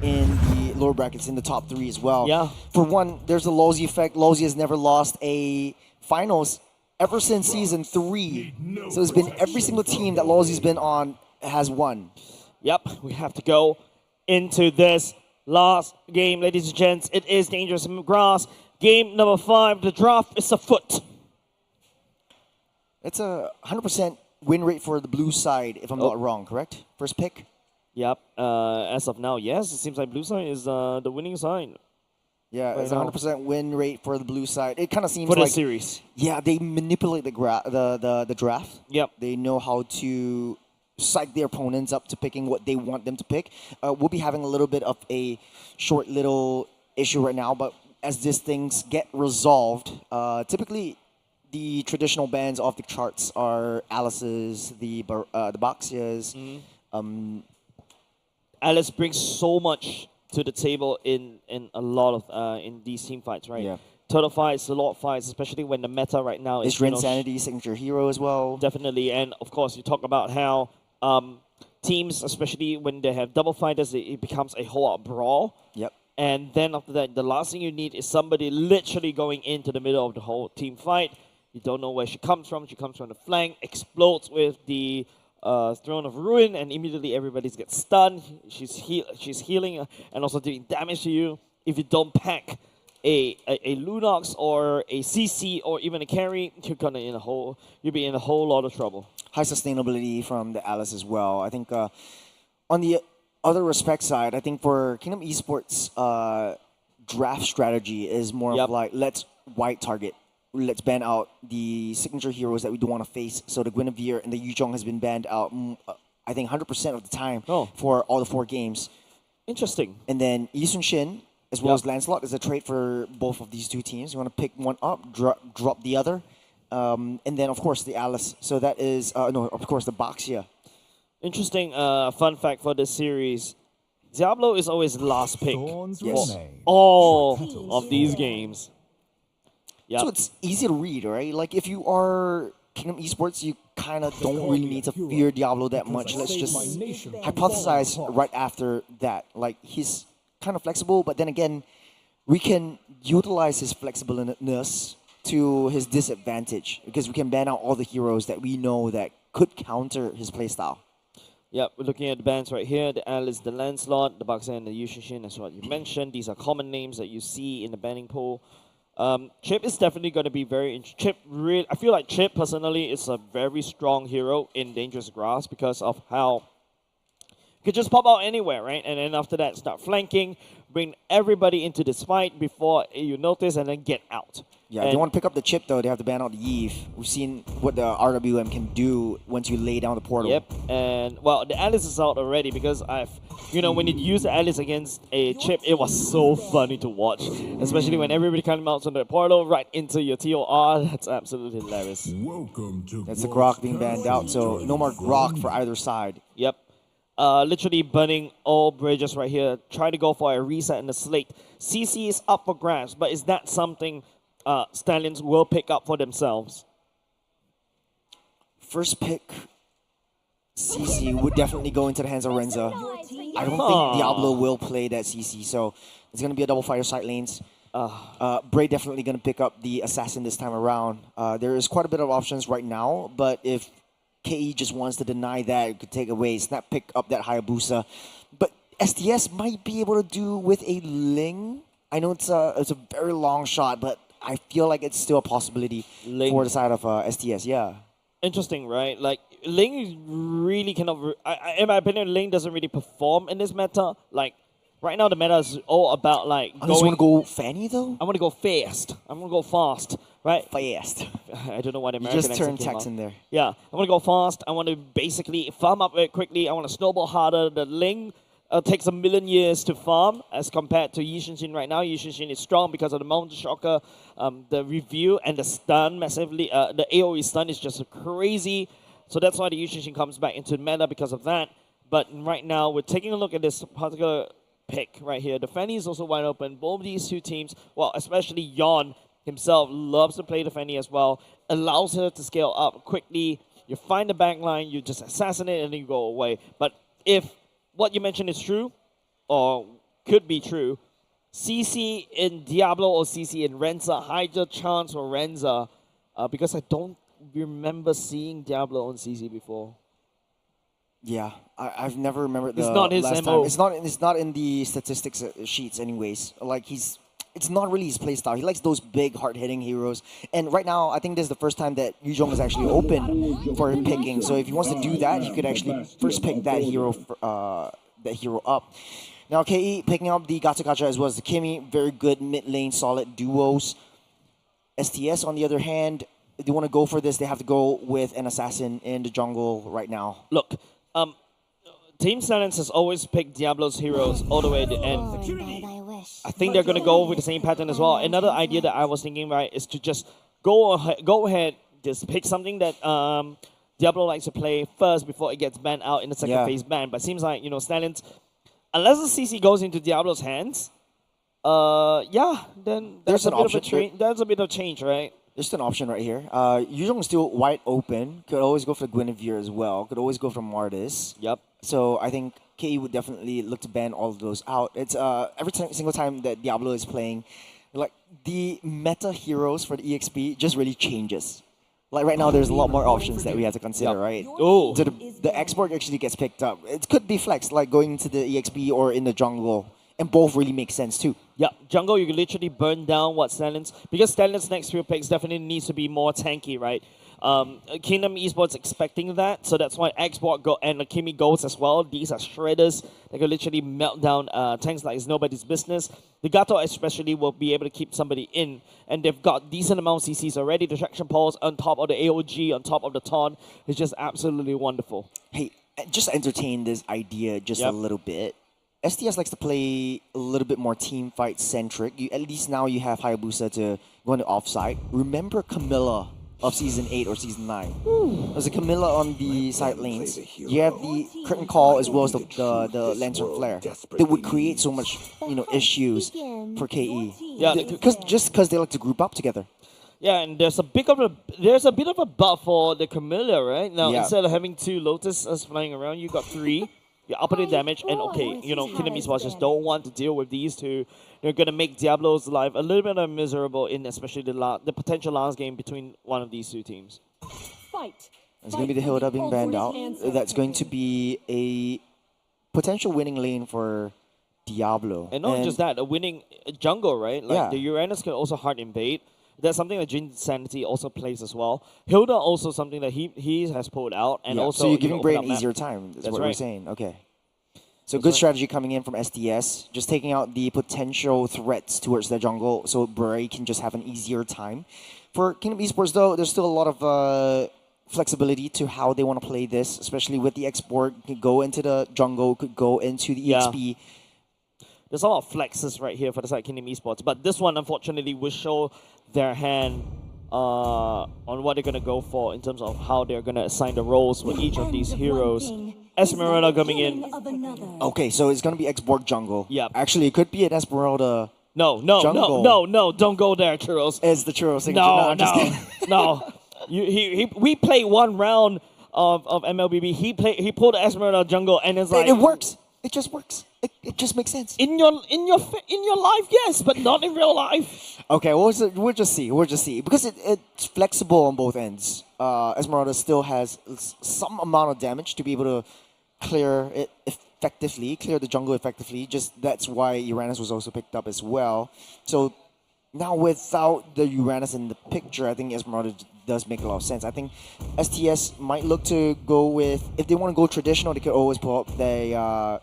in the lower brackets in the top 3 as well. Yeah. For one, there's the Lozi effect. Lozi has never lost a finals ever since season 3. So it's been every single team that Lozi's been on has won. Yep, we have to go into this last game, ladies and gents. It is Dangerous Grass. Game number 5, the draft is afoot. It's a 100% win rate for the blue side, if I'm not wrong, correct? First pick? Yep, as of now, yes. It seems like blue side is the winning side. Yeah, Right it's a 100% win rate for the blue side. It kind of seems for the like series. yeah, they manipulate the draft. Yep. They know how to psych their opponents up to picking what they want them to pick. We'll be having a little bit of a short little issue right now, but as these things get resolved, typically the traditional bands off the charts are Alice's, the Boxias. Alice brings so much to the table in a lot of in these team fights, right? Yeah. Turtle fights, the Lord fights, especially when the meta right now is It's Rin Sanity, signature hero as well. definitely, and of course you talk about how teams, especially when they have double fighters, it becomes a whole brawl. Yep. And then after that, the last thing you need is somebody literally going into the middle of the whole team fight. You don't know where she comes from. She comes from the flank, explodes with the Throne of Ruin, and immediately everybody gets stunned. She's healing and also doing damage to you. If you don't pack a Lunox or a CC or even a carry, you'll be in a whole lot of trouble. High sustainability from the Alice as well. I think on the other respect side, I think for Kingdom Esports, draft strategy is more of like, let's white target. Let's ban out the signature heroes that we don't want to face. So the Guinevere and the Yuzhong has been banned out, I think 100% of the time for all the 4 games. Interesting. And then Yi Sun Shin, as well as Lancelot, is a trade for both of these 2 teams. You want to pick one up, drop the other. And then, of course, the Alice. So that is, of course, the Boxia. Interesting fun fact for this series. Diablo is always the last pick Yes. for all of these games. Yep. So it's easy to read, right? Like, if you are Kingdom Esports, you kind of don't really need to fear Diablo that much. Let's just hypothesize right after that. Like, he's kind of flexible, but then again, we can utilize his flexibleness to his disadvantage because we can ban out all the heroes that we know that could counter his playstyle. Yep, we're looking at the bands right here. The Alice, the Lancelot, the Boxer, and the Yushishin, as what you mentioned. These are common names that you see in the banning pool. Chip is definitely going to be very... I feel like Chip, personally, is a very strong hero in Dangerous Grass because of how... You could just pop out anywhere, right? And then after that, start flanking, bring everybody into this fight before you notice, and then get out. Yeah, if they want to pick up the chip, though, they have to ban out the Eve. We've seen what the RWM can do once you lay down the portal. Yep, and, well, the Alice is out already because when you use the Alice against a chip, it was so funny to watch. Especially when everybody comes out on the portal right into your TOR. That's absolutely hilarious. That's the Grok being banned out, so no more Grok for either side. Yep. Literally burning all bridges right here. Try to go for a reset in the slate. CC is up for grabs, but is that something Stallions will pick up for themselves? First pick, CC would definitely go into the hands of Renza. I don't think Diablo will play that CC, so it's going to be a double fire side lanes. Bray definitely going to pick up the Assassin this time around. There is quite a bit of options right now, but if KE just wants to deny that, it could take away, snap pick up that Hayabusa. But STS might be able to do with a Ling. I know it's a very long shot, but I feel like it's still a possibility for the side of STS, yeah. Interesting, right? Like, Ling really cannot... in my opinion, Ling doesn't really perform in this meta. Like, right now the meta is all about, like, Unless you want to go Fanny, though? I want to go fast. I'm going to go fast, right? Fast. I don't know what American You just turned accent text came in out. there. Yeah, I want to go fast. I want to basically farm up very quickly. I want to snowball harder. The Ling takes a million years to farm as compared to Yi Shin right now. Yi Shin is strong because of the Mountain Shocker, the review, and the stun massively. The AoE stun is just crazy. So that's why the Yi Shin comes back into the meta because of that. But right now, we're taking a look at this particular pick right here. The Fanny is also wide open. Both these 2 teams, well, especially Yon himself, loves to play the Fanny as well. Allows her to scale up quickly. You find the backline, you just assassinate, and then you go away. But if what you mentioned is true, or could be true. CC in Diablo or CC in Renza, higher chance for Renza, because I don't remember seeing Diablo on CC before. Yeah, I've never remembered the It's not his last MO. time. It's not in the statistics sheets anyways. Like it's not really his playstyle. He likes those big, hard-hitting heroes. And right now, I think this is the first time that Yu Zhong is actually open for picking. So if he wants to do that, he could actually first pick that hero up. Now, KE picking up the Gacha Gacha as well as the Kimi. Very good mid-lane, solid duos. STS, on the other hand, if they want to go for this, they have to go with an assassin in the jungle right now. Look, Team Stallions has always picked Diablo's heroes all the way to the end. I think they're going to go with the same pattern as well. Another idea that I was thinking, right, is to just go ahead, just pick something that Diablo likes to play first before it gets banned out in the second phase ban. But it seems like, Stallions, unless the CC goes into Diablo's hands, then there's a bit of change, right? There's an option right here. Yu Zhong is still wide open. Could always go for Guinevere as well. Could always go for Martis. Yep. So I think KE would definitely look to ban all of those out. It's every single time that Diablo is playing, like the meta heroes for the EXP just really changes. Like right now, there's a lot more options that we have to consider, right? Oh, so the export actually gets picked up. It could be flexed, like going into the EXP or in the jungle, and both really make sense too. Yeah, jungle, you can literally burn down what Stallions, because Stallions' next few picks definitely needs to be more tanky, right? Kingdom Esports expecting that, so that's why Export and Kimi goes as well. These are shredders that can literally melt down tanks like it's nobody's business. The Gato especially will be able to keep somebody in, and they've got decent amount of CCs already. The Traction Pulse on top of the AOG, on top of the Taunt is just absolutely wonderful. Hey, just entertain this idea just a little bit. STS likes to play a little bit more team fight centric. At least now you have Hayabusa to go into offside. Remember Camilla of Season 8 or Season 9? There's a Camilla on the side lanes. You have the Curtain Call as well as the Lantern Flare. That would create so much issues for KE. Yeah, because they like to group up together. Yeah, and there's a bit of a buff for the Camilla, right? Now instead of having 2 Lotuses flying around, you got 3. Your upper damage, and Kingdom Esports just don't want to deal with these two. They're gonna make Diablo's life a little bit miserable in especially the potential last game between one of these two teams. It's gonna be the Hilda being banned out. That's going to be a potential winning lane for Diablo. And not just that, a winning jungle, right? Like the Uranus can also hard invade. That's something that Jin Sanity also plays as well. Hilda also something that he has pulled out, and also so you're giving Bray an easier time. That's what right. we're saying. Okay. So good strategy coming in from STS, just taking out the potential threats towards the jungle, so Bray can just have an easier time. For Kingdom Esports, though, there's still a lot of flexibility to how they want to play this, especially with the export. Could go into the jungle, could go into the EXP. There's a lot of flexes right here for the side Kingdom Esports, but this one unfortunately will show their hand on what they're gonna go for in terms of how they're gonna assign the roles for each of these heroes. Esmeralda coming in. Okay, so it's gonna be export jungle. Yeah. Actually, it could be an Esmeralda. No, don't go there, Churros. It's the Churros signature. No. We played one round of MLBB. He pulled the Esmeralda jungle, and it's like it works. It just works. It just makes sense. In your life, yes, but not in real life. Okay, we'll just see. We'll just see because it's flexible on both ends. Esmeralda still has some amount of damage to be able to clear it effectively, clear the jungle effectively. Just that's why Uranus was also picked up as well. So now without the Uranus in the picture, I think Esmeralda does make a lot of sense. I think STS might look to go with, if they want to go traditional, they could always pull up the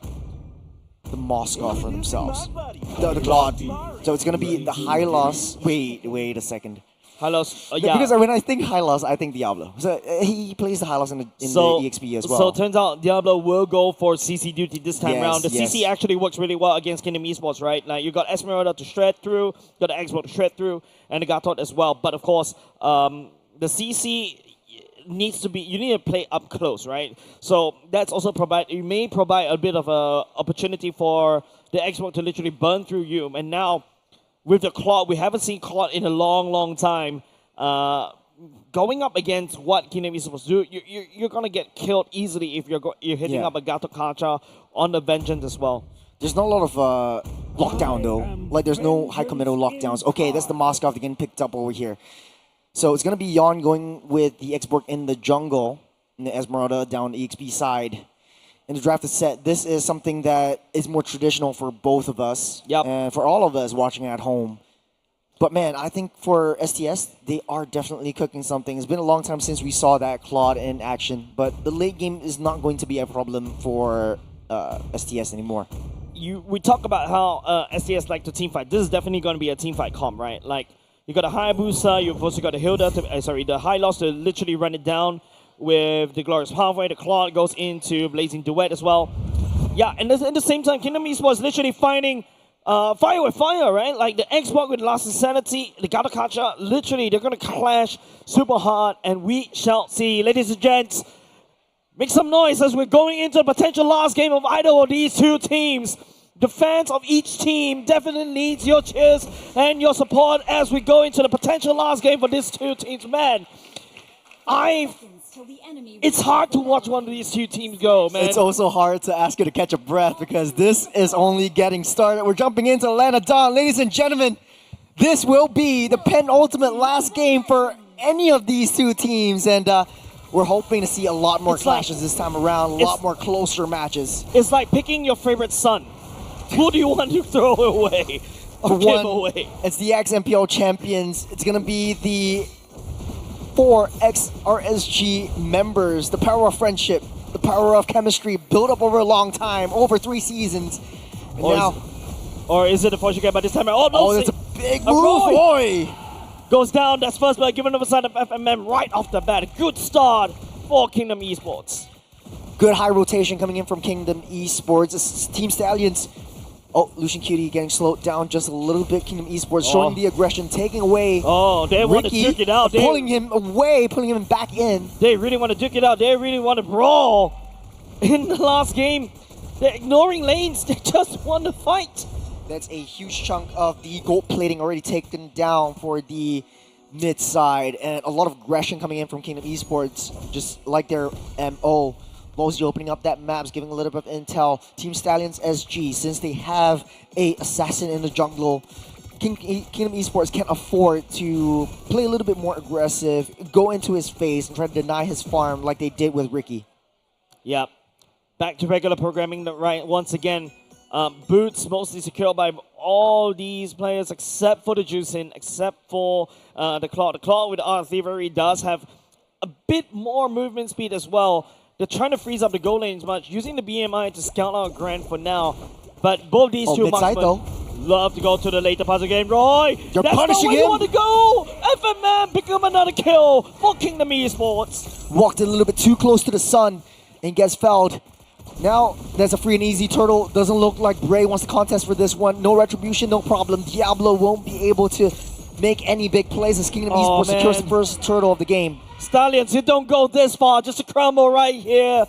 Moskov for themselves. The Claude. So it's going to be the Hylos. Wait a second. Hylos, Because when I think Hylos, I think Diablo. So he plays the Hylos in the EXP as well. So it turns out Diablo will go for CC duty this time round. The yes. CC actually works really well against Kingdom Esports, right? Like you got Esmeralda to shred through, you got the Export to shred through, and the Gatot as well. But of course, the CC needs to be, you need to play up close, right? So that's also you may provide a bit of a opportunity for the Export to literally burn through you. And now with the Claude, we haven't seen Claude in a long time. Going up against what Kingdom is supposed to do, you're gonna get killed easily if you're hitting up a Gato Kacha on the Vengeance as well. There's not a lot of lockdown though. Like there's no high committal lockdowns. Okay, that's the Moskov getting picked up over here. So it's gonna be Yon going with the export in the jungle, and the Esmeralda down the EXP side. In the drafted set, this is something that is more traditional for both of us and for all of us watching at home. But man, I think for STS, they are definitely cooking something. It's been a long time since we saw that Claude in action, but the late game is not going to be a problem for STS anymore. We talk about how STS like to team fight. This is definitely going to be a team fight comp, right? Like you got a Hayabusa, you've also got a Hilda, the High Loss to literally run it down with the Glorious Pathway. The Claude goes into Blazing Duet as well. Yeah, and at the same time, Kingdom Esports literally fighting fire with fire, right? Like the Xbox with Last Insanity, the Gatakacha, literally they're going to clash super hard, and we shall see. Ladies and gents, make some noise as we're going into the potential last game of either of these two teams. The fans of each team definitely needs your cheers and your support as we go into the potential last game for these two teams. Man, it's hard to watch one of these two teams go, man. It's also hard to ask you to catch a breath because this is only getting started. We're jumping into Atlanta Dawn. Ladies and gentlemen, this will be the penultimate last game for any of these two teams. And we're hoping to see a lot more clashes this time around, a lot more closer matches. It's like picking your favorite son. Who do you want to throw away or give away? It's the ex-MPL champions. It's going to be the 4 ex-RSG members. The power of friendship, the power of chemistry built up over a long time, over 3 seasons. Or is it the Fortune by this time? Oh, no. Oh, that's a big move. Roy goes down. That's first blood given over side of FMM right off the bat. A good start for Kingdom Esports. Good high rotation coming in from Kingdom Esports. It's Team Stallions. Oh, Lucian Cutie getting slowed down just a little bit. Kingdom Esports showing the aggression, taking away they want to duke it out. Pulling him away, pulling him back in. They really want to duke it out. They really want to brawl. In the last game, they're ignoring lanes. They just want to fight. That's a huge chunk of the gold plating already taken down for the mid side. And a lot of aggression coming in from Kingdom Esports, just like their MO. Losey opening up that maps, giving a little bit of intel. Team Stallions SG, since they have a assassin in the jungle, Kingdom Esports can't afford to play a little bit more aggressive, go into his face, and try to deny his farm like they did with Ricky. Yeah. Back to regular programming, right? Once again, boots mostly secured by all these players except for the Juicing, except for the Claw. The Claw with Art Thievery does have a bit more movement speed as well. They're trying to freeze up the goal lanes much, using the BMI to scout out Grand for now. But both these two marksmen love to go to the later part of the game. Roy, that's not where you want to go! FMM pick up another kill for Kingdom Esports. Walked a little bit too close to the sun and gets felled. Now, there's a free and easy turtle. Doesn't look like Bray wants to contest for this one. No retribution, no problem. Diablo won't be able to make any big plays as Kingdom Esports secures the first turtle of the game. Stallions, you don't go this far, just a crumble right here.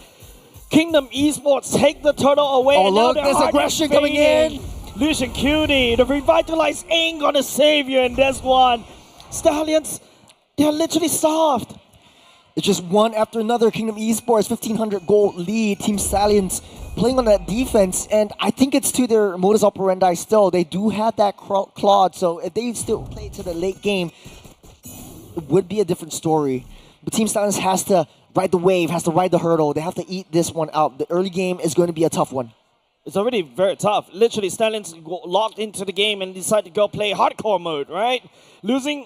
Kingdom Esports take the turtle away. Oh, look, there's aggression coming in. Lucian Cutie, the revitalized ain't gonna save you in this one. Stallions, they're literally soft. It's just one after another. Kingdom Esports, 1,500 gold lead. Team Stallions playing on that defense, and I think it's to their modus operandi still. They do have that Claude, so if they still play to the late game, it would be a different story. But Team Stallions has to ride the wave, has to ride the hurdle. They have to eat this one out. The early game is going to be a tough one. It's already very tough. Literally, Stallions locked into the game and decide to go play hardcore mode, right? Losing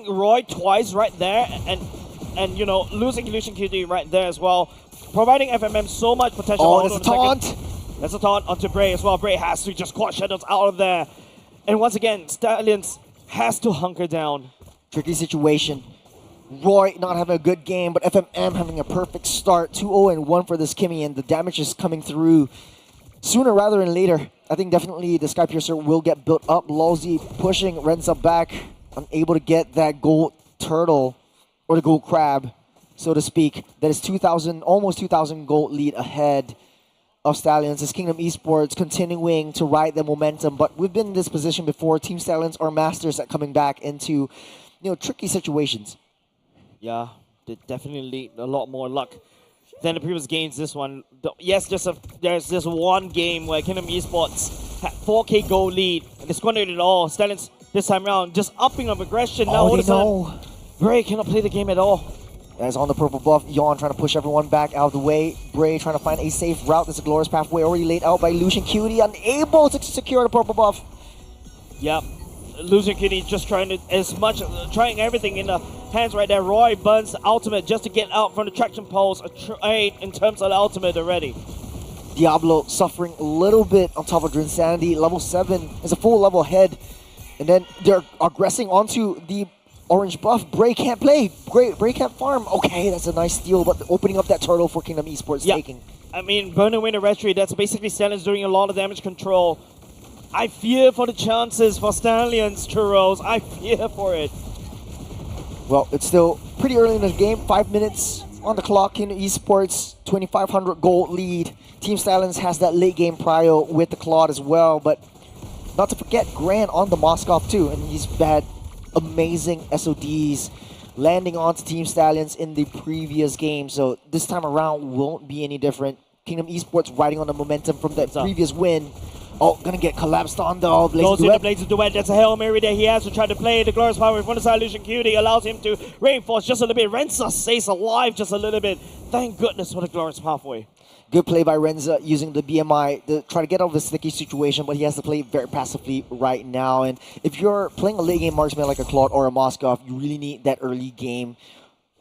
Roy twice right there, and you know, losing Lucian QD right there as well, providing FMM so much potential. Oh, there's a taunt. There's a taunt onto Bray as well. Bray has to just quad shadows out of there. And once again, Stallions has to hunker down. Tricky situation. Roy not having a good game, but FMM having a perfect start. 2-0-1 for this Kimmy, and the damage is coming through sooner rather than later. I think definitely the Skypiercer will get built up. Losey pushing Renza back, unable to get that gold turtle, or the gold crab, so to speak. That is 2,000, almost 2,000 gold lead ahead of Stallions. As Kingdom Esports continuing to ride the momentum, but we've been in this position before. Team Stallions are masters at coming back into, tricky situations. Yeah, they definitely need a lot more luck than the previous games. This one, yes, there's this one game where Kingdom Esports had 4K gold lead, and they squandered it all. Stallions this time around just upping of aggression. Now all of a sudden, Bray cannot play the game at all. As on the purple buff, Yawn trying to push everyone back out of the way. Bray trying to find a safe route. There's a glorious pathway already laid out by Lucian Cutie, unable to secure the purple buff. Yep. Losing Kitty just trying trying everything in the hands right there. Roy burns the ultimate just to get out from the traction poles. A trade in terms of the ultimate already. Diablo suffering a little bit on top of Drinsanity. Level 7 is a full level ahead. And then they're aggressing onto the orange buff. Bray can't play. Bray can't farm. Okay, that's a nice steal, but opening up that turtle for Kingdom Esports taking. I mean, burn away the retry. That's basically Stallions doing a lot of damage control. I fear for the chances for Stallions, Churros. I fear for it. Well, it's still pretty early in the game. 5 minutes on the clock. Kingdom Esports, 2,500 gold lead. Team Stallions has that late game prio with the Claude as well. But not to forget Grant on the Moskov too. And he's had amazing SODs landing onto Team Stallions in the previous game. So this time around won't be any different. Kingdom Esports riding on the momentum from that previous win. Oh, gonna get collapsed on though. Goes in the Blazing Duet. That's a Hail Mary that he has to try to play. The Glorious Power in front of Lucian Cutie allows him to reinforce just a little bit. Renza stays alive just a little bit. Thank goodness for the Glorious Pathway. Good play by Renza using the BMI to try to get out of the sticky situation, but he has to play very passively right now. And if you're playing a late game marksman like a Claude or a Moskov, you really need that early game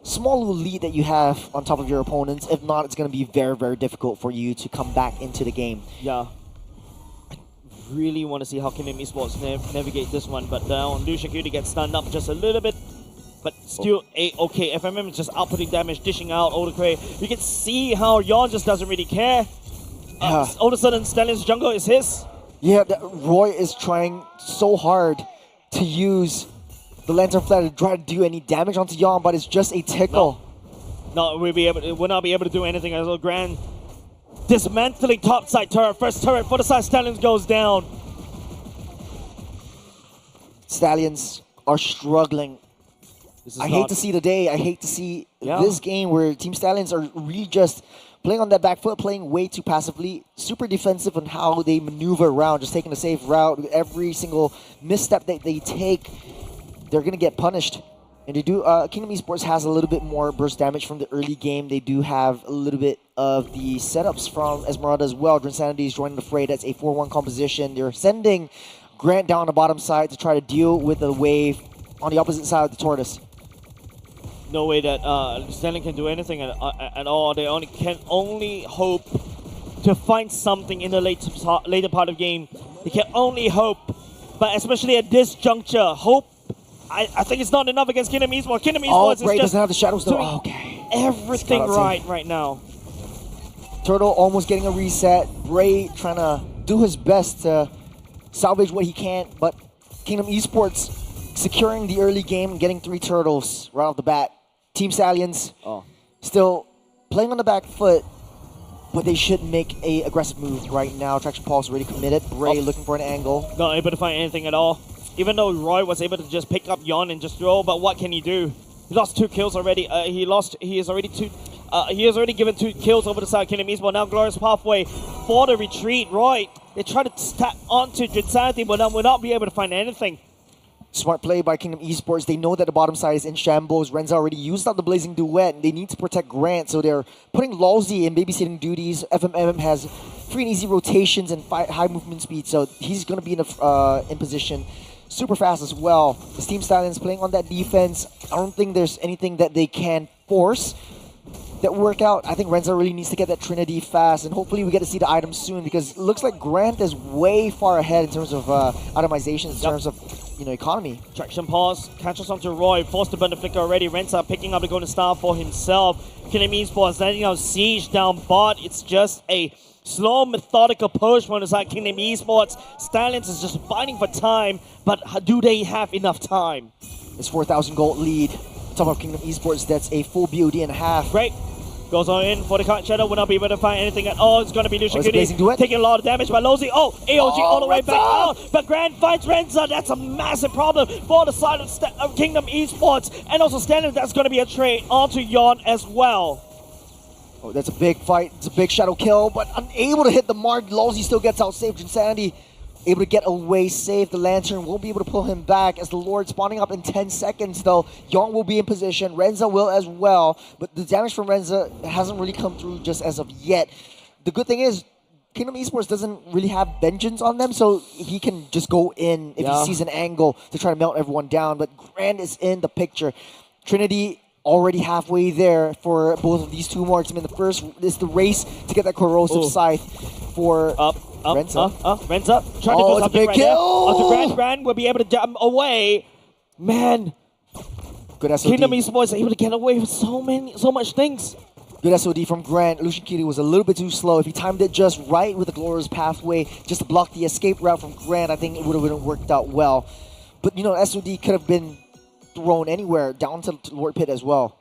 small little lead that you have on top of your opponents. If not, it's going to be very, very difficult for you to come back into the game. Yeah. Really want to see how Kingdom Esports navigate this one, but now Lucian Cutie gets stunned up just a little bit, but still okay. FMM is just outputting damage, dishing out Odacray. You can see how Yawn just doesn't really care. All of a sudden, Stallions jungle is his. Yeah, Roy is trying so hard to use the Lantern Flare to try to do any damage onto Yawn, but it's just a tickle. No, we'll not be able to do anything as a grand. Dismantling topside turret. First turret for the side. Stallions goes down. Stallions are struggling. I hate to see the day. I hate to see this game where Team Stallions are really just playing on that back foot, playing way too passively, super defensive on how they maneuver around, just taking a safe route. Every single misstep that they take, they're going to get punished. And they do. Kingdom Esports has a little bit more burst damage from the early game. They do have a little bit of the setups from Esmeralda as well. Drinsanity is joining the fray. That's a 4-1 composition. They're sending Grant down the bottom side to try to deal with the wave on the opposite side of the tortoise. No way that Stallion can do anything at all. They can only hope to find something in the later part of the game. They can only hope, but especially at this juncture, hope. I think it's not enough against Kingdom Esports. Kingdom Esports is Bray just doesn't have the shadows though. doing everything right now. Turtle almost getting a reset. Bray trying to do his best to salvage what he can, but Kingdom Esports securing the early game, getting 3 turtles right off the bat. Team Stallions still playing on the back foot, but they should make a aggressive move right now. Traction Pulse already committed. Bray looking for an angle. Not able to find anything at all. Even though Roy was able to just pick up Yawn and just throw, but what can he do? He lost 2 kills already. He has already given 2 kills over the side of Kingdom Esports. Now Glorious Pathway for the retreat. Roy, they try to tap onto Drinsanity, but will not be able to find anything. Smart play by Kingdom Esports. They know that the bottom side is in shambles. Renza already used up the Blazing Duet, and they need to protect Grant, so they're putting Lawsy in babysitting duties. FMM has free and easy rotations and high movement speed, so he's going to be in position. Super fast as well. This Team Stallions playing on that defense. I don't think there's anything that they can force that work out. I think Renza really needs to get that Trinity fast, and hopefully we get to see the items soon, because it looks like Grant is way far ahead in terms of itemization, in terms of economy. Traction pause, catches onto Roy, forced to burn the flicker already. Renza picking up the golden star for himself. Kingdom Esports letting out siege down bot. It's just a slow, methodical push from the side Kingdom Esports. Stallions is just fighting for time, but do they have enough time? It's 4,000 gold lead. Top of Kingdom Esports, that's a full BOD and a half. Great. Goes on in for the card shadow, will not be able to find anything at all. It's going to be Lucian Cutie taking a lot of damage by Losey. AOG all the way back out, but Grant finds Renza. That's a massive problem for the side of Kingdom Esports, and also Stallions. That's going to be a trade onto Yawn as well. Oh, that's a big fight. It's a big shadow kill, but unable to hit the mark. Losey still gets out saved. Insanity able to get away safe. The Lantern won't be able to pull him back as the Lord spawning up in 10 seconds though. Yon will be in position. Renza will as well. But the damage from Renza hasn't really come through just as of yet. The good thing is, Kingdom Esports doesn't really have vengeance on them, so he can just go in if he sees an angle to try to melt everyone down. But Grand is in the picture. Trinity already halfway there for both of these two marksmen. The first is the race to get that corrosive scythe for Renza. Renza trying to go it's a something big right kill. there. Onto Grand will be able to jump away. Man, Good SOD. Kingdom Esports are able to get away with so much things. Good SOD from Grant. Lucian Kiri was a little bit too slow. If he timed it just right with the Glorious Pathway, just to block the escape route from Grant, I think it would have worked out well. But, you know, SOD could have been thrown anywhere, down to Lord Pit as well.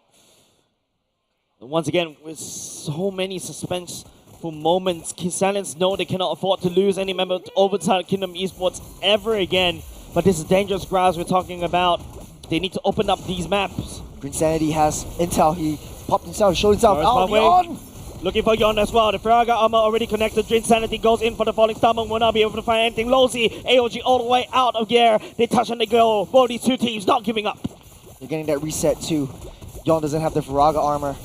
Once again, with so many suspenseful moments, Stallions know they cannot afford to lose any member over to Kingdom Esports ever again. But this is dangerous grass we're talking about. They need to open up these maps. Green Sanity has intel. He popped himself, showed himself out. Yon! Looking for Yon as well. The Firaga armor already connected. Dream Sanity goes in for the falling stomach. Will not be able to find anything. Lozy, AOG all the way out of gear. They touch and they go. Both these two teams not giving up. They're getting that reset too. Yon doesn't have the Firaga armor.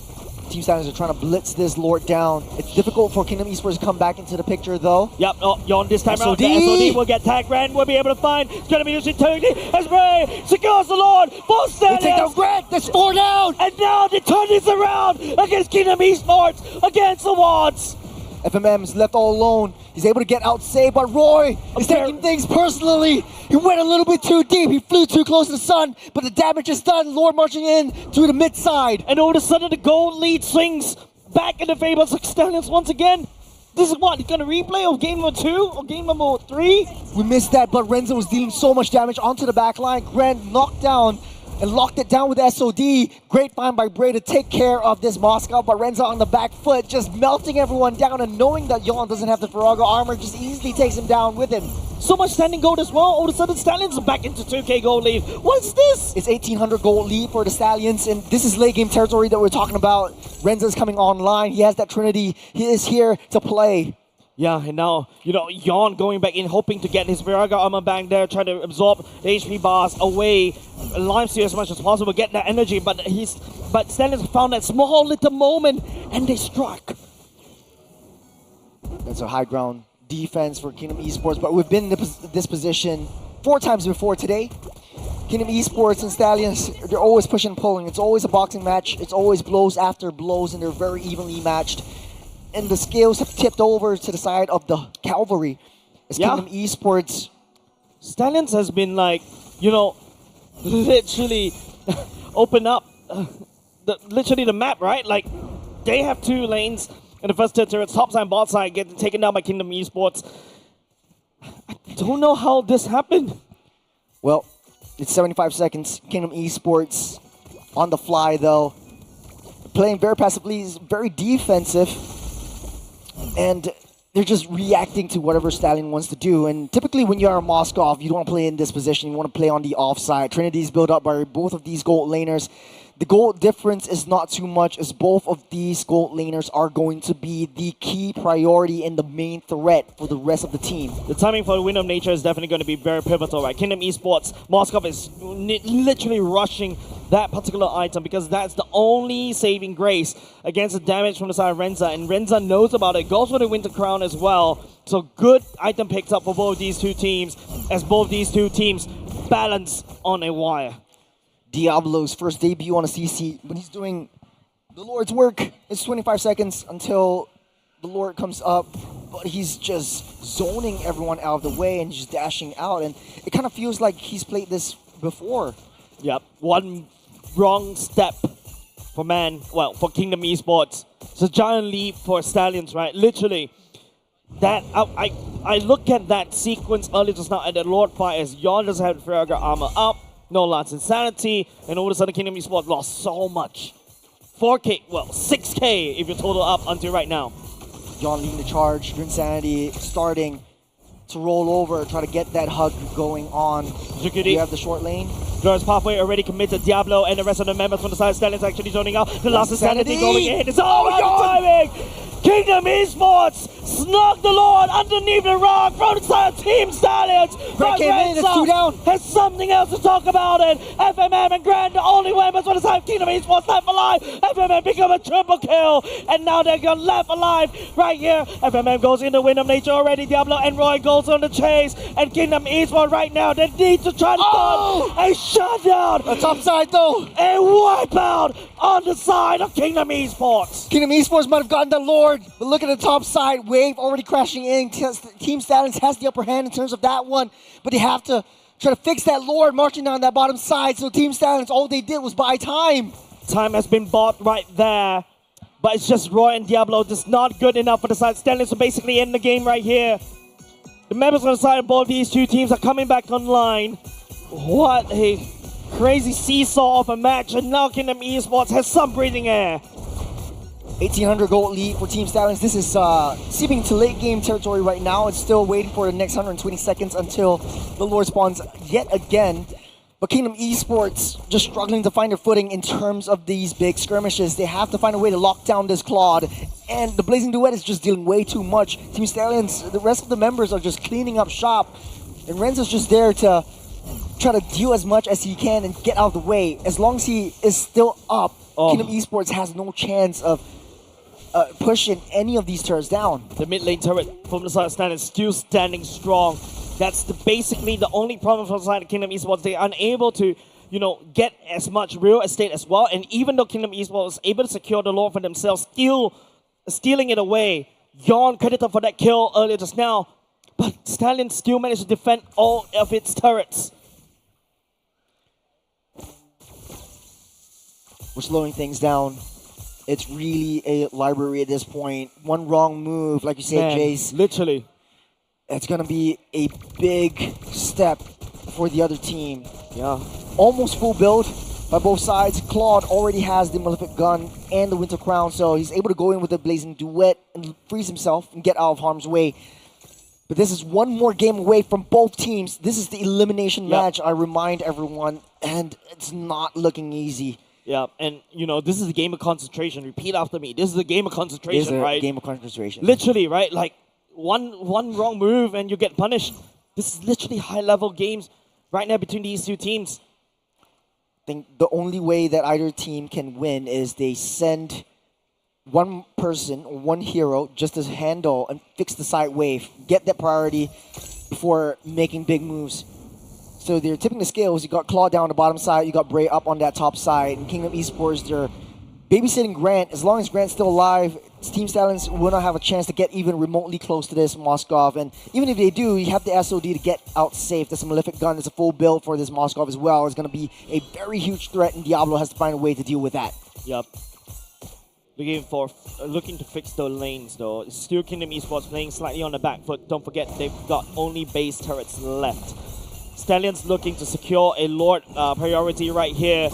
Team Stallions are trying to blitz this Lord down. It's difficult for Kingdom Esports to come back into the picture though. Yep, Yon this time SOD. around. The SOD will get tagged. Grand will be able to find. It's going to be using Tony as Ray secures the Lord. For Stallions. They take down Grant. There's 4 down. And now they turn this around against Kingdom Esports, against the Wards. FMM is left all alone. He's able to get out saved, but Roy is taking things personally. He went a little bit too deep. He flew too close to the sun, but the damage is done. Lord marching in to the mid side. And all of a sudden, the gold lead swings back in the favor of Stallions once again. This is what, going to replay of game number 2 or game number 3? We missed that, but Renzo was dealing so much damage onto the back line. Grant knocked down and locked it down with SOD. Great find by Bray to take care of this Moscow, but Renzo on the back foot, just melting everyone down, and knowing that Yon doesn't have the Firaga armor, just easily takes him down with him. So much standing gold as well. All of a sudden, Stallions are back into 2K gold lead. What is this? It's 1,800 gold lead for the Stallions, and this is late game territory that we're talking about. Renzo's coming online. He has that Trinity. He is here to play. Yeah, and now, you know, Yon going back in, hoping to get his Viraga armor back there, trying to absorb the HP bars away, Limesteal as much as possible, get that energy, but Stallions found that small little moment, and they struck. That's a high ground defense for Kingdom Esports, but we've been in this position 4 times before today. Kingdom Esports and Stallions, they're always pushing and pulling. It's always a boxing match. It's always blows after blows, and they're very evenly matched. And the scales have tipped over to the side of the cavalry. As Kingdom Esports, Stallions has been like, you know, literally open up literally the map, right? Like, they have 2 lanes in the first territory. Top side, bot side, getting taken down by Kingdom Esports. I don't know how this happened. Well, it's 75 seconds. Kingdom Esports on the fly, though. Playing very passively, very defensive. And they're just reacting to whatever Stallion wants to do. And typically when you're a Moskov, you don't want to play in this position. You want to play on the offside. Trinity is built up by both of these gold laners. The gold difference is not too much, as both of these gold laners are going to be the key priority and the main threat for the rest of the team. The timing for the Wind of Nature is definitely going to be very pivotal, right? Kingdom Esports, Moskov is literally rushing that particular item because that's the only saving grace against the damage from the side of Renza, and Renza knows about it, goes for the Winter Crown as well. So good item picks up for both of these 2 teams, as both these 2 teams balance on a wire. Diablo's first debut on a CC, when he's doing the Lord's work. It's 25 seconds until the Lord comes up, but he's just zoning everyone out of the way and just dashing out, and it kind of feels like he's played this before. Yep, one wrong step for for Kingdom Esports. It's a giant leap for Stallions, right? Literally. That I look at that sequence earlier just now, and the Lord fires. Yon doesn't have Firaga armor up. No Lance Insanity, and all of a sudden Kingdom Esports lost so much. 4K, well, 6K if you total up until right now. Yon leading the charge, Insanity starting to roll over, try to get that hug going on. You have the short lane. Glorious Pathway already committed. Diablo and the rest of the members from the side Stallions actually joining out. The last Insanity going in. It's all about timing! Kingdom Esports snuck the Lord underneath the rock from the side of Team Stallions. Brett came in, it's 2 down. Has something else to talk about it. FMM and Grand, the only weapons for the side of Kingdom Esports left alive. FMM become a triple kill, and now they're gone left alive right here. FMM goes into Wind of Nature already. Diablo and Roy goes on the chase, and Kingdom Esports right now, they need to try to start a shutdown. The top side though. A wipeout on the side of Kingdom Esports. Kingdom Esports might have gotten the Lord, but look at the top side. Wave already crashing in. Team Stallions has the upper hand in terms of that one, but they have to try to fix that Lord marching down that bottom side. So Team Stallions, all they did was buy time. Time has been bought right there, but it's just Roy and Diablo just not good enough for the side. Stallions are basically in the game right here. The members on the side of both these two teams are coming back online. What a crazy seesaw of a match, and now Kingdom Esports has some breathing air. 1,800 gold lead for Team Stallions. This is seeping to late game territory right now. It's still waiting for the next 120 seconds until the Lord spawns yet again. But Kingdom Esports just struggling to find their footing in terms of these big skirmishes. They have to find a way to lock down this Claude. And the Blazing Duet is just dealing way too much. Team Stallions, the rest of the members are just cleaning up shop. And Renzo's just there to try to deal as much as he can and get out of the way. As long as he is still up, Kingdom Esports has no chance of pushing any of these turrets down. The mid lane turret from the side of Stallions is still standing strong. That's basically the only problem from the side of Kingdom Esports. They're unable to, get as much real estate as well. And even though Kingdom Esports was able to secure the Lord for themselves, still stealing it away. Yawn credited for that kill earlier just now. But Stallions still managed to defend all of its turrets. We're slowing things down. It's really a library at this point. One wrong move, like you said, Jace. Literally. It's going to be a big step for the other team. Yeah. Almost full build by both sides. Claude already has the Malefic Gun and the Winter Crown, so he's able to go in with the Blazing Duet and freeze himself and get out of harm's way. But this is one more game away from both teams. This is the elimination match, I remind everyone, and it's not looking easy. Yeah, and this is a game of concentration. Repeat after me. This is a game of concentration, right? Game of concentration. Literally, right? Like one wrong move and you get punished. This is literally high-level games right now between these two teams. I think the only way that either team can win is they send one person, one hero, just to handle and fix the side wave, get that priority before making big moves. So they're tipping the scales. You got Claw down on the bottom side, you got Bray up on that top side, and Kingdom Esports, they're babysitting Grant. As long as Grant's still alive, Team Stallions will not have a chance to get even remotely close to this Moskov. And even if they do, you have the SOD to get out safe. That's a Malefic Gun. It's a full build for this Moskov as well. It's going to be a very huge threat, and Diablo has to find a way to deal with that. Yep. Looking to fix the lanes though. It's still Kingdom Esports playing slightly on the back foot. Don't forget they've got only base turrets left. Stallions looking to secure a Lord priority right here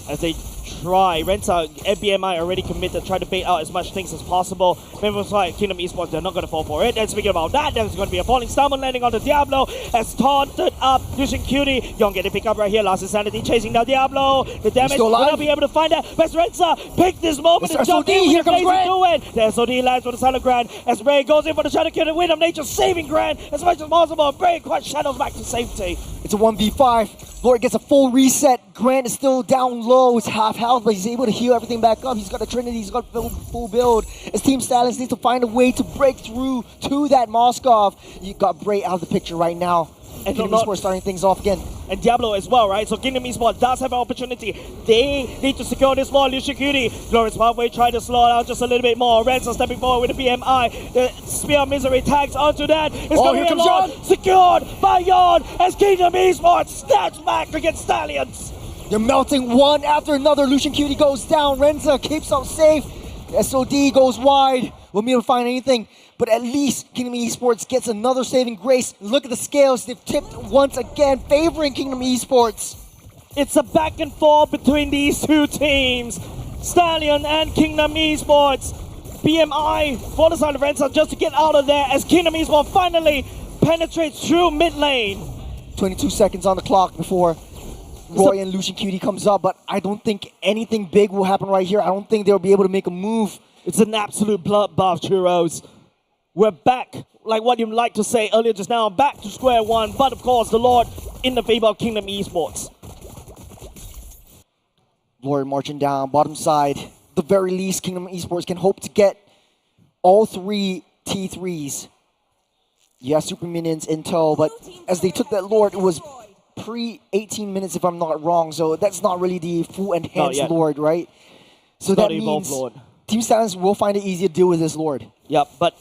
as they try. Renta, FBMI already committed, try to bait out as much things as possible. Members like Kingdom Esports, they're not going to fall for it. And speaking about that, there's going to be a falling Salmon landing on the Diablo as taunted up using Cutie. Young getting picked up right here. Lost Insanity chasing down Diablo. The damage will not be able to find that. But Renza picked this moment to jump in with the Grant. The SOD lands for the Silent Grant as Ray goes in for the Shadow Kill and Wind of Nature, saving Grant as much as possible. Ray quite shadows back to safety. It's a 1v5. Lord gets a full reset. Grant is still down low. It's half health, but he's able to heal everything back up. He's got a Trinity. He's got full build. As Team Stallions needs to find a way to break through to that Moskov. You got Bray out of the picture right now. And Kingdom Esports starting things off again. And Diablo as well, right? So Kingdom Esports does have an opportunity. They need to secure this ball. Lucian Cutie, Glorious Pathway, try to slow it out just a little bit more. Renzo stepping forward with the BMI. The Spear of Misery tags onto that. It's going to be a Lord secured by Yawn as Kingdom Esports snaps back against Stallions. They're melting one after another. Lucian Cutie goes down. Renza keeps out safe. SOD goes wide. We'll be able to find anything. But at least Kingdom Esports gets another saving grace. Look at the scales. They've tipped once again, favoring Kingdom Esports. It's a back and forth between these two teams. Stallion and Kingdom Esports. BMI for the side of Renza just to get out of there as Kingdom Esports finally penetrates through mid lane. 22 seconds on the clock before Roy and Lucian Cutie comes up, but I don't think anything big will happen right here. I don't think they'll be able to make a move. It's an absolute bloodbath, Churros. We're back, like what you like to say earlier just now, back to square one. But of course, the Lord in the favor of Kingdom Esports. Lord marching down, bottom side. The very least, Kingdom Esports can hope to get all 3 T3s. Yeah, super minions in tow, but as they took that Lord, it was pre-18 minutes if I'm not wrong, so that's not really the full enhanced Lord, right? So that means Lord. Team Stallions will find it easier to deal with this Lord. Yep, but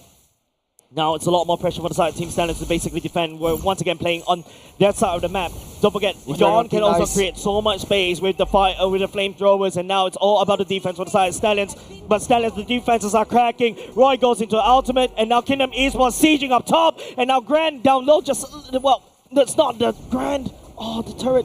now it's a lot more pressure for the side of Team Stallions to basically defend. We're once again playing on that side of the map. Don't forget, Yon can also create so much space with the fire, with the flamethrowers, and now it's all about the defense for the side of Stallions. But Stallions, the defenses are cracking. Roy goes into ultimate, and now Kingdom Esports sieging up top, and now Grand down low. Well, that's not the Grand. Oh, the turret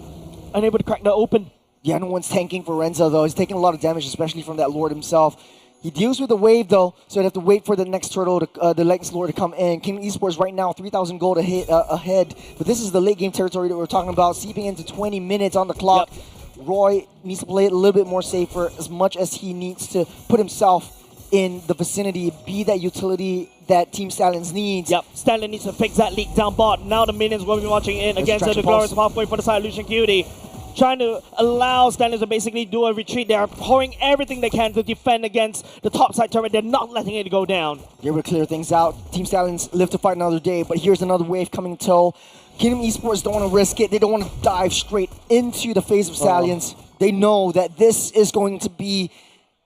unable to crack the open. Yeah, no one's tanking for Renza though. He's taking a lot of damage, especially from that Lord himself. He deals with the wave though, so he'd have to wait for the next turtle, the next Lord to come in. Kingdom Esports right now 3,000 gold ahead, but this is the late game territory that we're talking about, seeping into 20 minutes on the clock. Yep. Roy needs to play it a little bit more safer, as much as he needs to put himself in the vicinity, be that utility that Team Stallions needs. Yep, Stallion needs to fix that leak down bot. Now the minions will be watching in against the glorious pathway for the side of Lucian Cutie. Trying to allow Stallions to basically do a retreat. They are pouring everything they can to defend against the top side turret. They're not letting it go down. They're able to clear things out. Team Stallions live to fight another day, but here's another wave coming to tow. Kingdom Esports don't want to risk it. They don't want to dive straight into the face of Stallions. They know that this is going to be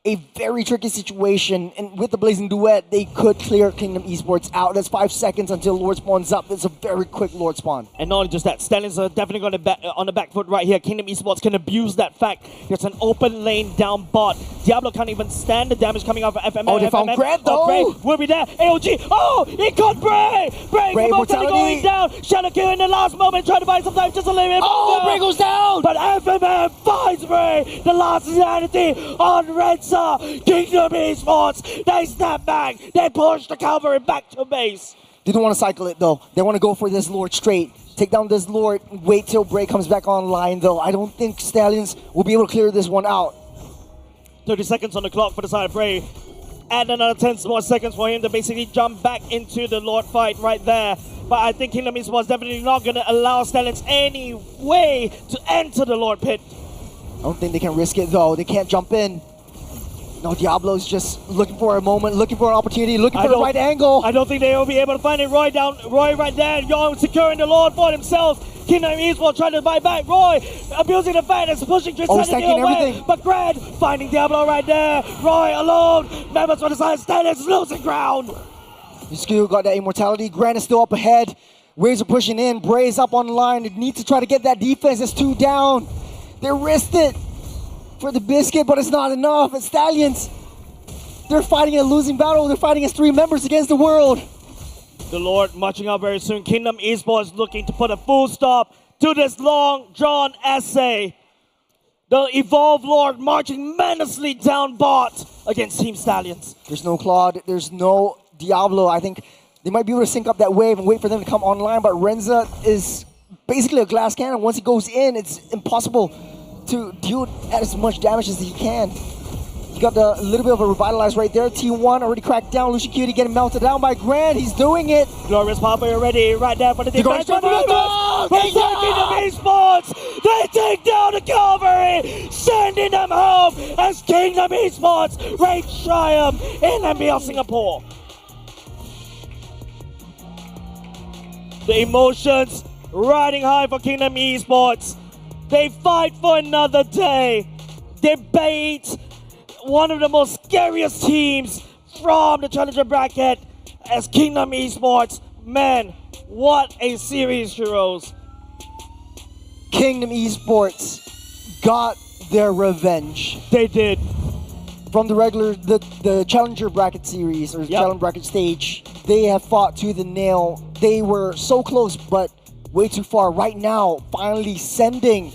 a very tricky situation, and with the Blazing Duet, they could clear Kingdom Esports out. That's 5 seconds until Lord spawns up. That's a very quick Lord spawn. And not only just that, Stallions are definitely going to on the back foot right here. Kingdom Esports can abuse that fact. There's an open lane down bot. Diablo can't even stand the damage coming off of FMM. Oh, they found Grant though. Bray will be there. AOG. Oh, he caught Bray. Bray mortality going down. Shadow Kill in the last moment, trying to buy some time, just a little bit. Oh, Bray goes down. But FMM finds Bray. The last sanity on Renza. Kingdom Esports, they snap back, they push the cavalry back to base. They don't want to cycle it though. They want to go for this Lord straight. Take down this Lord, wait till Bray comes back online though. I don't think Stallions will be able to clear this one out. 30 seconds on the clock for the side of Bray. Add another 10 more seconds for him to basically jump back into the Lord fight right there. But I think Kingdom Esports definitely not going to allow Stallions any way to enter the Lord pit. I don't think they can risk it though. They can't jump in. No, Diablo's just looking for a moment, looking for an opportunity, looking for the right angle. I don't think they will be able to find it. Roy right there. Young securing the Lord for himself. Kingdom Esports trying to buy back. Roy abusing the fact and pushing Tristan away. But Grant finding Diablo right there. Roy alone. Members on the side. Stallions losing ground. You still got that immortality. Grant is still up ahead. Waves are pushing in. Bray's up on the line. They need to try to get that defense. It's 2 down. They risked it for the biscuit, but it's not enough. And Stallions, they're fighting a losing battle. They're fighting as 3 members against the world. The Lord marching out very soon. Kingdom Esports looking to put a full stop to this long drawn essay. The Evolved Lord marching menacingly down bot against Team Stallions. There's no Claude. There's no Diablo. I think they might be able to sync up that wave and wait for them to come online, but Renza is basically a glass cannon. Once he goes in, it's impossible to deal as much damage as he can. You got a little bit of a revitalize right there. T1 already cracked down. Lucian Cutie getting melted down by Grant. He's doing it. Glorious Pathway already right there for the defense. Kingdom Esports, they take down the cavalry, sending them home as Kingdom Esports raid triumph in MBL Singapore. The emotions riding high for Kingdom Esports. They fight for another day. They bait one of the most scariest teams from the challenger bracket as Kingdom Esports. Man, what a series, Shiros. Kingdom Esports got their revenge. They did. From the challenger bracket series or challenger bracket stage, they have fought to the nail. They were so close, but way too far. Right now, finally sending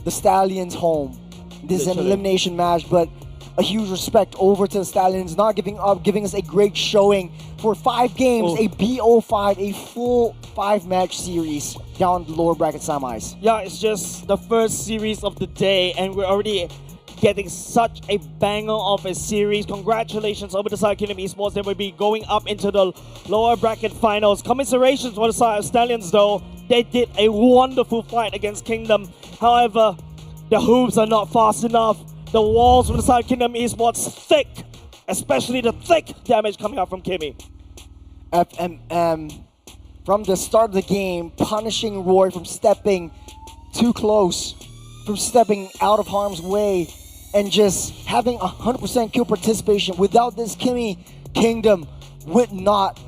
the Stallions home. This is an elimination match, but a huge respect over to the Stallions, not giving up, giving us a great showing for 5 games, a BO5, a full 5-match series down the lower bracket semis. Yeah, it's just the first series of the day, and we're already getting such a banger of a series. Congratulations over the side of Kingdom Esports. They will be going up into the lower bracket finals. Commiserations for the side of Stallions though. They did a wonderful fight against Kingdom. However, the hoops are not fast enough. The walls from the side of Kingdom Esports thick, especially the thick damage coming out from Kimmy. FMM from the start of the game punishing Roy from stepping too close, from stepping out of harm's way, and just having 100% kill participation. Without this, Kingdom would not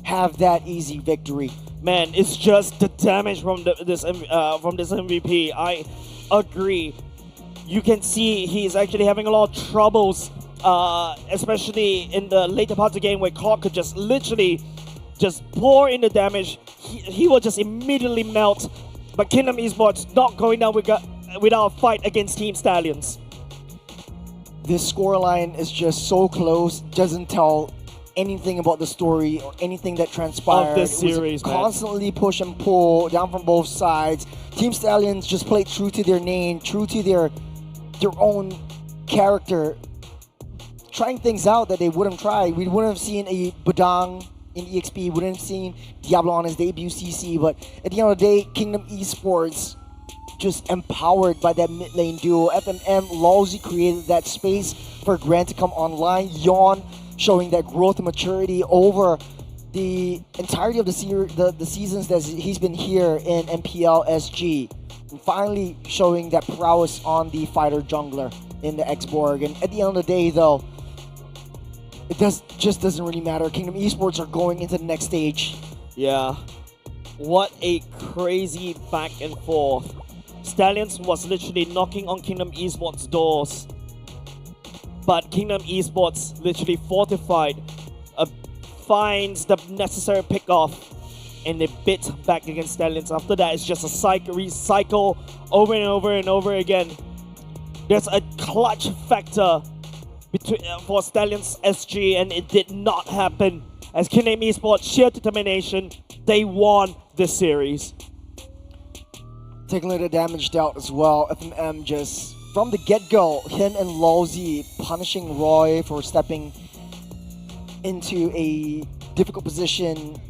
have that easy victory. Man, it's just the damage from this MVP. I agree. You can see he's actually having a lot of troubles, especially in the later part of the game where Clock could just literally just pour in the damage. He will just immediately melt. But Kingdom Esports not going down without a fight against Team Stallions. This scoreline is just so close, doesn't tell anything about the story or anything that transpired. Of this series, it was constantly push and pull down from both sides. Team Stallions just played true to their name, true to their own character, trying things out that they wouldn't try. We wouldn't have seen a Badang in EXP, we wouldn't have seen Diablo on his debut CC, but at the end of the day, Kingdom Esports just empowered by that mid lane duo. FMM Lousy created that space for Grant to come online. Yawn showing that growth and maturity over the entirety of the seasons that he's been here in MPL SG. And finally showing that prowess on the fighter jungler in the X-Borg. And at the end of the day though, it just doesn't really matter. Kingdom Esports are going into the next stage. Yeah. What a crazy back and forth. Stallions was literally knocking on Kingdom Esports' doors. But Kingdom Esports literally fortified, finds the necessary pick-off, and they bit back against Stallions. After that, it's just a recycle over and over and over again. There's a clutch factor for Stallions SG, and it did not happen. As Kingdom Esports, sheer determination, they won this series. Taking a little damage dealt as well. FMM just, from the get-go, him and Lousy punishing Roy for stepping into a difficult position,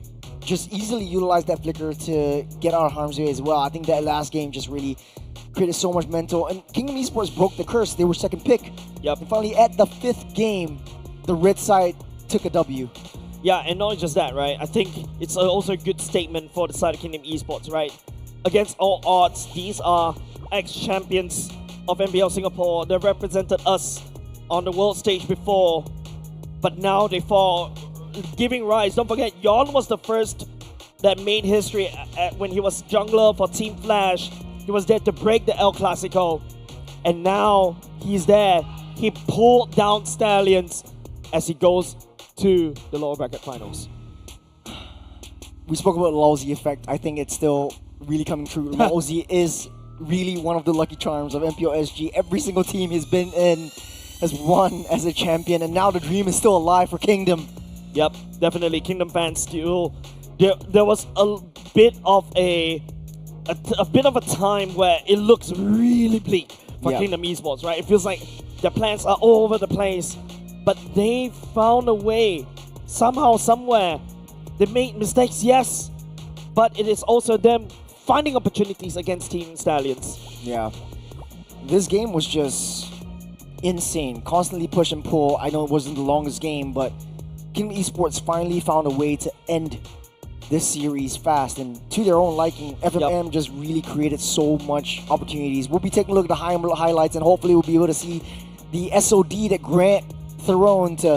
just easily utilized that flicker to get out of harm's way as well. I think that last game just really created so much mental, and Kingdom Esports broke the curse. They were second pick. Yep. And finally, at the 5th game, the red side took a W. Yeah, and not just that, right? I think it's also a good statement for the side of Kingdom Esports, right? Against all odds, these are ex-champions of NBL Singapore. They represented us on the world stage before, but now they fall, giving rise. Don't forget, Yon was the first that made history when he was jungler for Team Flash. He was there to break the El Clasico, and now he's there. He pulled down Stallions as he goes to the lower bracket finals. We spoke about the Lousy effect. I think it's still really coming true. Lousy is really one of the lucky charms of MPO SG. Every single team he's been in has won as a champion, and now the dream is still alive for Kingdom. Yep, definitely. Kingdom fans still. There was a bit of a time where it looks really bleak for Kingdom Esports, right? It feels like their plans are all over the place, but they found a way. Somehow, somewhere, they made mistakes, yes, but it is also them finding opportunities against Team Stallions. Yeah. This game was just insane. Constantly push and pull. I know it wasn't the longest game, but Kingdom Esports finally found a way to end this series fast, and to their own liking. FMM just really created so much opportunities. We'll be taking a look at the highlights, and hopefully we'll be able to see the SOD that Grant thrown to